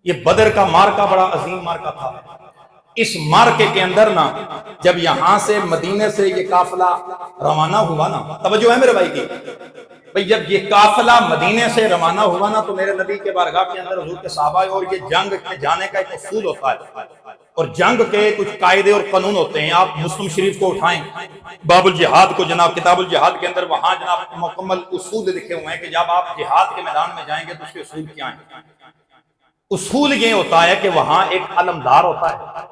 یہ بدر کا مارکا بڑا عظیم مارکا تھا۔ اس مارکے کے اندر نا جب یہاں سے مدینے سے یہ قافلہ روانہ ہوا نا، توجہ ہے میرے بھائی کی بھئی، جب یہ قافلہ مدینے سے روانہ ہوا نا تو میرے نبی کے بارگاہ کے اندر حضور کے صحابہ، اور یہ جنگ کے جانے کا ایک اصول ہوتا ہے اور جنگ کے کچھ قاعدے اور قانون ہوتے ہیں۔ آپ مسلم شریف کو اٹھائیں، باب الجہاد کو، جناب کتاب الجہاد کے اندر وہاں جناب مکمل اصول لکھے ہوئے ہیں کہ جب آپ جہاد کے میدان میں جائیں گے تو اس کے اصول کیا ہیں۔ اصول یہ ہوتا ہے کہ وہاں ایک علمدار ہوتا ہے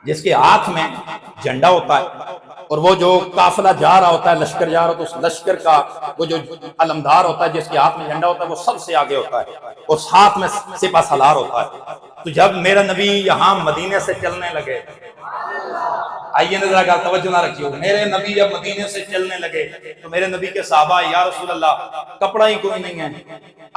جس کے ہاتھ میں جھنڈا ہوتا ہے، اور وہ جو قافلہ جا رہا ہوتا ہے، لشکر جا رہا ہوتا ہے، اس لشکر کا وہ جو علمدار ہوتا ہے جس کے ہاتھ میں جھنڈا ہوتا ہے وہ سب سے آگے ہوتا ہے، اور ساتھ میں سپہ سالار ہوتا ہے۔ تو جب میرا نبی یہاں مدینے سے چلنے لگے، آئیے نظر کا توجہ نہ رکھیے، میرے نبی جب مدینے سے چلنے لگے تو میرے نبی کے صحابہ، یا رسول اللہ کپڑا ہی کوئی نہیں ہے،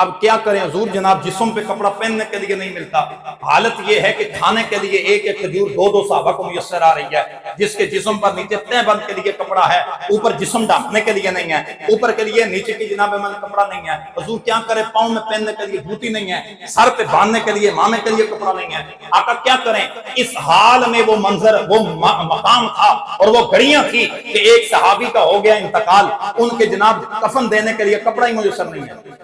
اب کیا کریں حضور؟ جناب جسم پہ کپڑا پہننے کے لیے نہیں ملتا، حالت یہ ہے کہ کھانے کے لیے ایک ایک کھجور دو صحابہ کو میسر آ رہی ہے، جس کے جسم پر نیچے تہ بند کے لیے کپڑا ہے، اوپر جسم ڈھانپنے کے لیے نہیں ہے، اوپر کے لیے نیچے کی جناب من کپڑا نہیں ہے۔ حضور کیا کریں؟ پاؤں میں پہننے کے لیے جوتی نہیں ہے، سر پہ باندھنے کے لیے مامے کے لیے کپڑا نہیں ہے۔ آقا کیا کریں؟ اس حال میں وہ منظر، وہ مقام تھا اور وہ گھڑیاں تھی کہ ایک صحابی کا ہو گیا انتقال، ان کے جناب کفن دینے کے لیے کپڑا ہی میسر نہیں ہے۔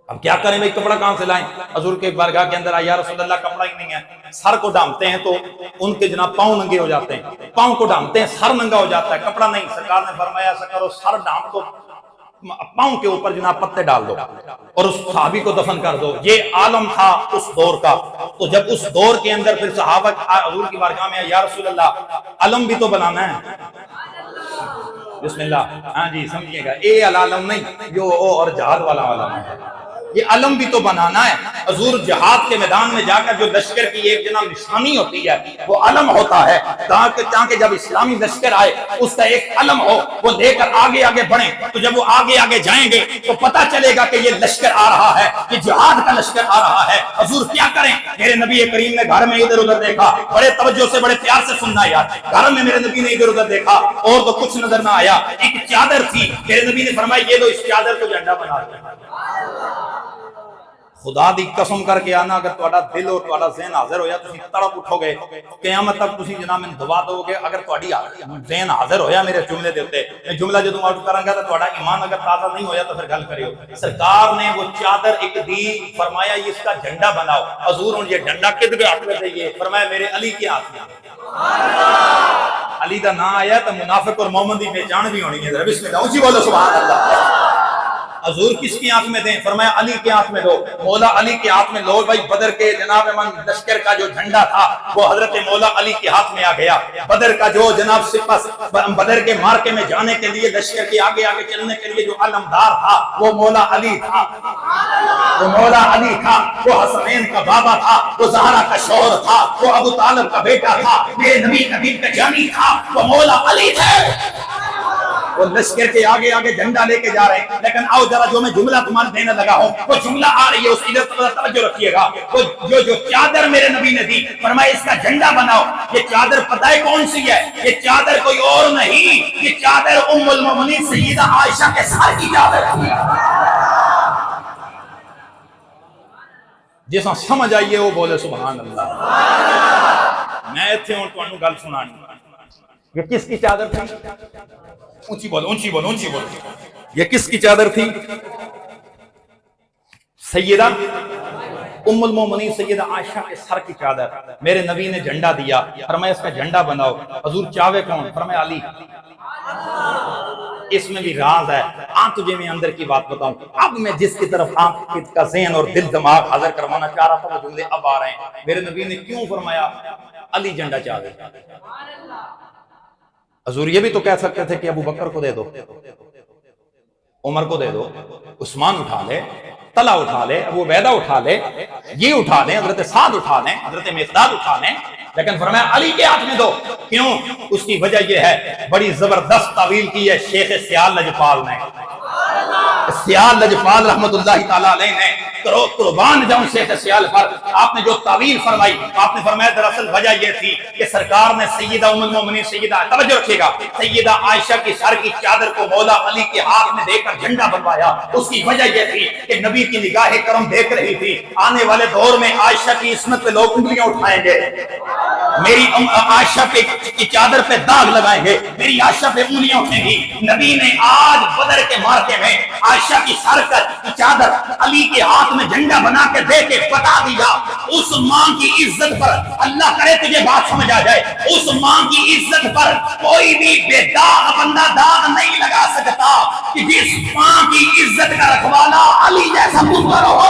اب کیا کریں بھائی؟ کپڑا کہاں سے لائیں؟ حضور کے بارگاہ کے اندر آیا، رسول اللہ کپڑا ہی نہیں ہے۔ سر کو ڈھانپتے ہیں تو ان کے جناب پاؤں ننگے ہو جاتے ہیں، پاؤں کو ڈھانپتے ہیں سر ننگا ہو جاتا ہے، کپڑا نہیں۔ سرکار نے فرمایا ایسا کرو، سر ڈھانپ دو، پاؤں کے اوپر جناب پتے ڈال دو اور اس صحابی کو دفن کر دو۔ یہ عالم تھا اس دور کا۔ تو جب اس دور کے اندر پھر صحابہ حضور کی بارگاہ میں، یا رسول اللہ علم بھی تو بنانا ہے۔ بسم اللہ، ہاں جی سمجھیے گا، اے علم نہیں جو اور جہاد والا علم ہے، یہ علم بھی تو بنانا ہے۔ حضور جہاد کے میدان میں جا کر جو لشکر کی ایک جناب نشانی ہوتی ہے وہ علم ہوتا ہے، تاکہ جب اسلامی لشکر آئے اس کا ایک علم ہو، وہ لے کر آگے آگے بڑھیں۔ تو جب وہ آگے آگے جائیں گے تو پتہ چلے گا کہ یہ لشکر آ رہا ہے، یہ جہاد کا لشکر آ رہا ہے۔ حضور کیا کریں؟ میرے نبی کریم نے گھر میں ادھر ادھر دیکھا، بڑے توجہ سے بڑے پیار سے سننا یار، گھر میں میرے نبی نے ادھر ادھر دیکھا اور تو کچھ نظر نہ آیا، ایک چادر تھی، میرے نبی نے فرمایا یہ لو اس چادر کو جھنڈا بنا دو۔ خدا دی قسم کر کے آنا، اگر تہاڈا دل اور تہاڈا ذہن حاضر ہویا تسی تڑپ اٹھو گے، قیامت تک تسی جناب میں دعا دو گے۔ اگر تہاڈی ذہن حاضر ہویا میرے جملے دے اوتے، میں جملہ جدوں آؤٹ کراں گا تو تہاڈا ایمان اگر تازہ نہیں ہویا تو پھر گل کریو۔ سرکار نے وہ چادر ایک دی، فرمایا اس کا جھنڈا بناؤ۔ حضور ہن یہ جھنڈا کد کے ہاتھ میں دئیے؟ فرمایا میرے علی کے ہاتھ میں۔ علی دا نام آیا تو منافق اور مومن دی پہچان بھی ہونی ہے۔ بسم اللہ، اونچی بولو سبحان اللہ۔ حضور کس کے ہاتھ میں دیں؟ فرمایا علی کے ہاتھ میں دو۔ مولا علی کے ہاتھ میں لو۔ بھائی بدر کے جناب من لشکر کا جو جھنڈا تھا وہ حضرت مولا علی کے ہاتھ میں آ گیا۔ بدر کا جو جناب سپہ، بدر کے مارکے میں جانے کے لیے لشکر کے آگے آگے چلنے کے لیے جو علمدار تھا وہ مولا علی تھا، وہ مولا علی تھا، وہ حسنین کا بابا تھا، وہ زہرا کا شوہر تھا، وہ ابو طالب کا بیٹا تھا، میرے نبی نبی کا جانی تھا، وہ مولا علی تھے۔ وہ لشکر کے آگے آگے جھنڈا لے کے جا رہے ہیں، لیکن آؤ ذرا جو میں جملہ تمہارے دینے لگا ہوں وہ جملہ آ رہی ہے، اس کی توجہ رکھیے گا۔ وہ جو چادر میرے نبی نے دی، فرمایا اس کا جھنڈا بناؤ۔ یہ چادر پتہ ہے کون سی ہے؟ یہ چادر کوئی اور نہیں، یہ چادر ام المومنین سیدہ عائشہ کے سر کی چادر ہے۔ جس سمجھ آئیے وہ بولے سبحان اللہ۔ میں ایتھے ہوں تانوں گل سنانی، یہ کس کی چادر تھی؟ اونچی بولو، اونچی بولو، اونچی بولو۔ یہ کس کی چادر تھی؟ سیدہ ام المومنین سیدہ عائشہ کے سر کی چادر۔ میرے نبی نے جھنڈا دیا، فرمایا اس کا جھنڈا بناؤ۔ حضور چاہے کون؟ فرمایا علی۔ اس میں بھی راز ہے، تجھے میں اندر کی بات بتاؤں۔ اب میں جس کی طرف آپ کا ذہن اور دل دماغ حاضر کروانا چاہ رہا تھا وہ جملے اب آ رہے ہیں۔ میرے نبی نے کیوں فرمایا علی جھنڈا چادر؟ حضور یہ بھی تو کہہ سکتے تھے کہ ابو بکر کو دے دو، عمر کو دے دو، عثمان اٹھا لے، طلحہ اٹھا لے، ابو عبیدہ اٹھا لے، یہ اٹھا لیں، حضرت سعد اٹھا لیں، حضرت مقداد اٹھا لیں، لیکن فرمایا علی کے ہاتھ میں دو۔ کیوں؟ اس کی وجہ یہ ہے، بڑی زبردست تعویل کی ہے شیخ سیال لجپال نے، سیال لجپال رحمت اللہ تعالیٰ علیہ نے قربان جاؤں شیخ سیال پر، آپ نے جو تعویل فرمائی، آپ نے فرمایا دراصل وجہ یہ تھی کہ سرکار نے سیدہ ام المومنین سیدہ، توجہ رکھیے گا، سیدہ عائشہ کی سر کی چادر کو مولا علی کے ہاتھ میں دے کر جھنڈا بنوایا۔ اس کی وجہ یہ تھی کہ نبی کی نگاہ کرم دیکھ رہی تھی آنے والے دور میں عائشہ کی عصمت پہ لوگ انگلیاں اٹھائیں گے، میری عائشہ کی چادر پہ داغ لگائیں گے، میری عائشہ پہ انگلیاں اٹھیں گی۔ نبی نے آج بدر کے مارکے میں عائشہ کی سر کی چادر علی کے ہاتھ میں جھنڈا بنا کے دے کے بتا دیا، اس ماں کی عزت پر، اللہ کرے تجھے بات سمجھ آ جائے، اس ماں کی عزت پر کوئی بھی بے داغ بندہ داغ نہیں لگا سکتا کہ جس ماں کی عزت کا رکھوالا علی جیسا پتر ہو۔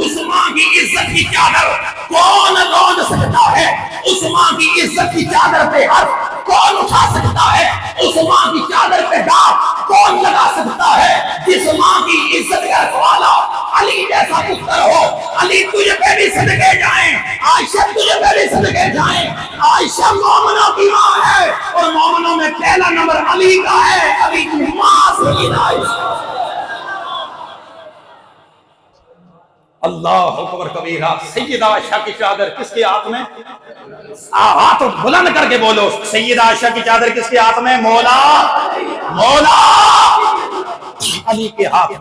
اس ماں کی عزت کی چادر کون لوٹ سکتا ہے؟ اس ماں کی عزت کی چادر پہ حرف کون اٹھا سکتا ہے؟ اس ماں کی چادر پہ داغ کون لگا سکتا ہے؟ جس ماں کی عزت کا رکھوالا علی جیسا پتر ہو۔ علی تجھے پہ بھی صدقے جائیں، عائشہ تجھے پہ بھی صدقے جائیں۔ عائشہ مومنوں کی ماں ہے اور مومنوں میں پہلا نمبر علی کا ہے۔ علی کی ماں سیدہ عائشہ۔ اللہ اکبر کبیرہ۔ سیدہ عائشہ کی چادر کس کے ہاتھ میں؟ ہاتھ بلند کر کے بولو، سیدہ عائشہ کی چادر کس کے ہاتھ میں؟ مولا علی کے ہاتھ۔